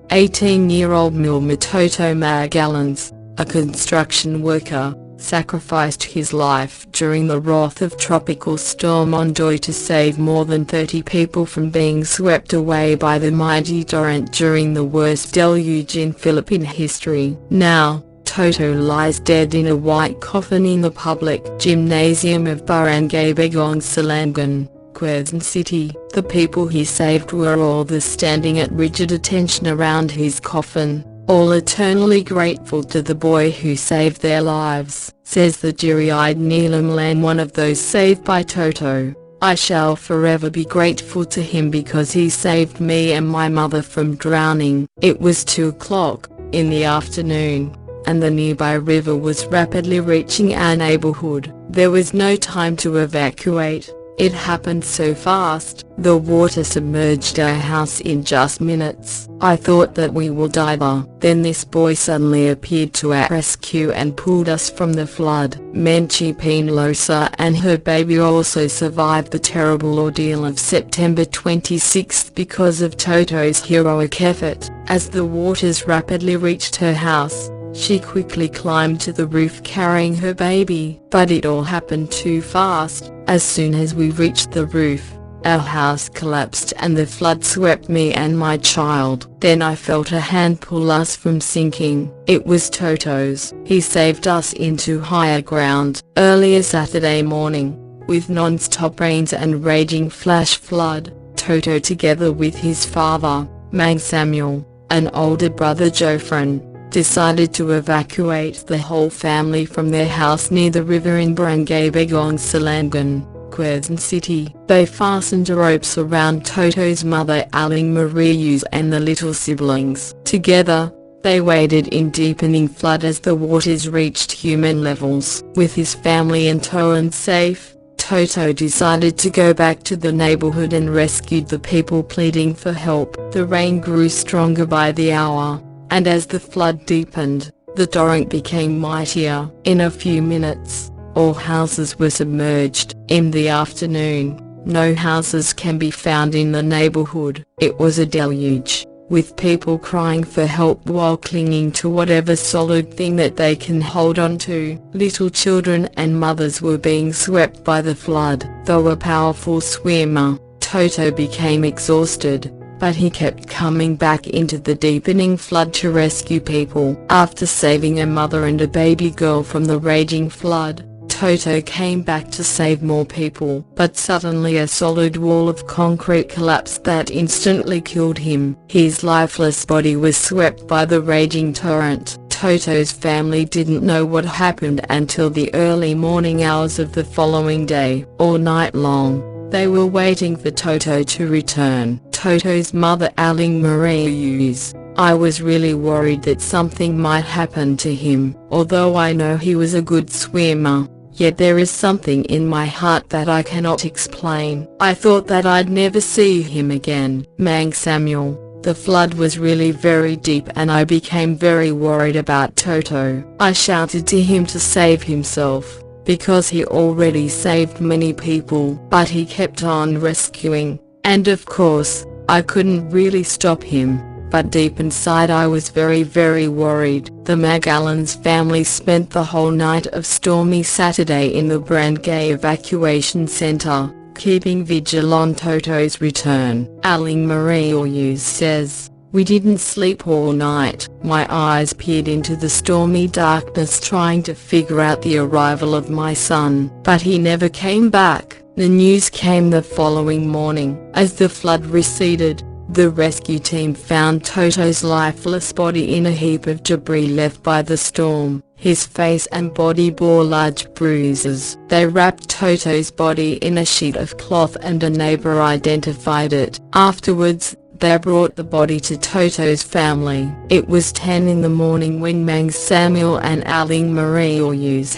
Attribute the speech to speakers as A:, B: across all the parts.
A: 18-year-old Muelmar Toto Magallanes, a construction worker, sacrificed his life during the wrath of Tropical Storm Ondoy to save more than 30 people from being swept away by the mighty torrent during the worst deluge in Philippine history. Now, Toto lies dead in a white coffin in the public gymnasium of Barangay Bagong Silangan, Quezon City. The people he saved were all standing at rigid attention around his coffin, all eternally grateful to the boy who saved their lives. Says the deary-eyed Muelmar, one of those saved by Toto. I shall forever be grateful to him because he saved me and my mother from drowning. It was 2 o'clock in the afternoon, and the nearby river was rapidly reaching our neighborhood. There was no time to evacuate. It happened so fast. The water submerged our house in just minutes. I thought that we will die there. Then this boy suddenly appeared to our rescue and pulled us from the flood. Menchi Pinlosa and her baby also survived the terrible ordeal of September 26 because of Toto's heroic effort. As the waters rapidly reached her house, she quickly climbed to the roof carrying her baby. But it all happened too fast. As soon as we reached the roof, our house collapsed and the flood swept me and my child. Then I felt a hand pull us from sinking. It was Toto's. He saved us into higher ground. Earlier Saturday morning, with non-stop rains and raging flash flood, Toto together with his father, Mang Samuel, and older brother Jofran, decided to evacuate the whole family from their house near the river in Barangay Bagong Silangan, Quezon City. They fastened ropes around Toto's mother Aling Maria and the little siblings. Together, they waded in deepening flood as the waters reached human levels. With his family in tow and safe, Toto decided to go back to the neighborhood and rescued the people pleading for help. The rain grew stronger by the hour, and as the flood deepened, the torrent became mightier. In a few minutes, all houses were submerged. In the afternoon, no houses can be found in the neighborhood. It was a deluge, with people crying for help while clinging to whatever solid thing that they can hold on to. Little children and mothers were being swept by the flood. Though a powerful swimmer, Toto became exhausted, but he kept coming back into the deepening flood to rescue people. After saving a mother and a baby girl from the raging flood, Toto came back to save more people. But suddenly a solid wall of concrete collapsed that instantly killed him. His lifeless body was swept by the raging torrent. Toto's family didn't know what happened until the early morning hours of the following day. All night long, they were waiting for Toto to return. Toto's mother Aling Maria: I was really worried that something might happen to him. Although I know he was a good swimmer, yet there is something in my heart that I cannot explain. I thought that I'd never see him again. Mang Samuel: the flood was really very deep and I became very worried about Toto. I shouted to him to save himself, because he already saved many people. But he kept on rescuing, and of course, I couldn't really stop him. But deep inside I was very worried. The Magallanes family spent the whole night of stormy Saturday in the Barangay Evacuation Center, keeping vigil on Toto's return. Aling Maria says, "We didn't sleep all night. My eyes peered into the stormy darkness trying to figure out the arrival of my son. But he never came back." The news came the following morning. As the flood receded, the rescue team found Toto's lifeless body in a heap of debris left by the storm. His face and body bore large bruises. They wrapped Toto's body in a sheet of cloth and a neighbor identified it. Afterwards, they brought the body to Toto's family. It was 10 in the morning when Mang Samuel and Aling Maria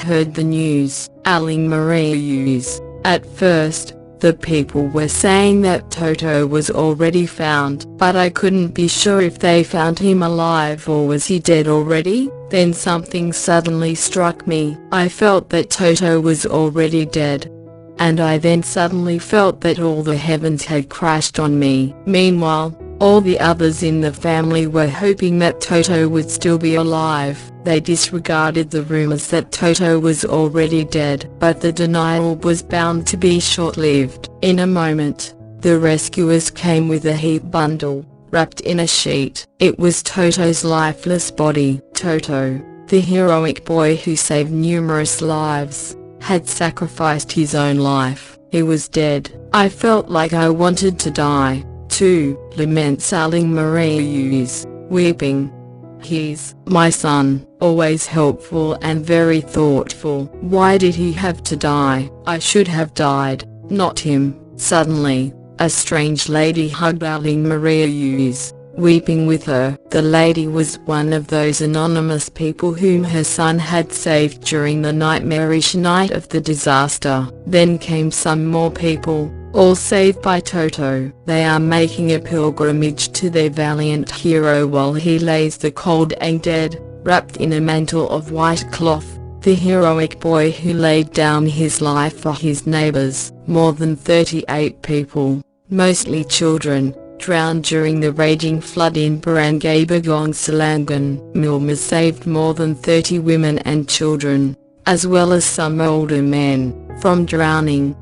A: heard the news. Aling Maria: At first, the people were saying that Toto was already found, but I couldn't be sure if they found him alive or was he dead already. Then something suddenly struck me. I felt that Toto was already dead. And I then suddenly felt that all the heavens had crashed on me. Meanwhile, All the others in the family were hoping that Toto would still be alive. They disregarded the rumors that Toto was already dead, but the denial was bound to be short-lived. In a moment, the rescuers came with a heap bundle, wrapped in a sheet. It was Toto's lifeless body. Toto, the heroic boy who saved numerous lives, had sacrificed his own life. He was dead. I felt like I wanted to die, too, laments Aling Marius, weeping. He's my son, always helpful and very thoughtful. Why did he have to die? I should have died, not him. Suddenly, a strange lady hugged Aling Marius, weeping with her. The lady was one of those anonymous people whom her son had saved during the nightmarish night of the disaster. Then came some more people, all saved by Toto. They are making a pilgrimage to their valiant hero while he lays the cold and dead, wrapped in a mantle of white cloth. The heroic boy who laid down his life for his neighbors. More than 38 people, mostly children, drowned during the raging flood in Barangay Bagong Silangan. Muelmar saved more than 30 women and children, as well as some older men, from drowning.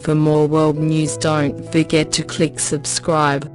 A: For more world news, don't forget to click subscribe.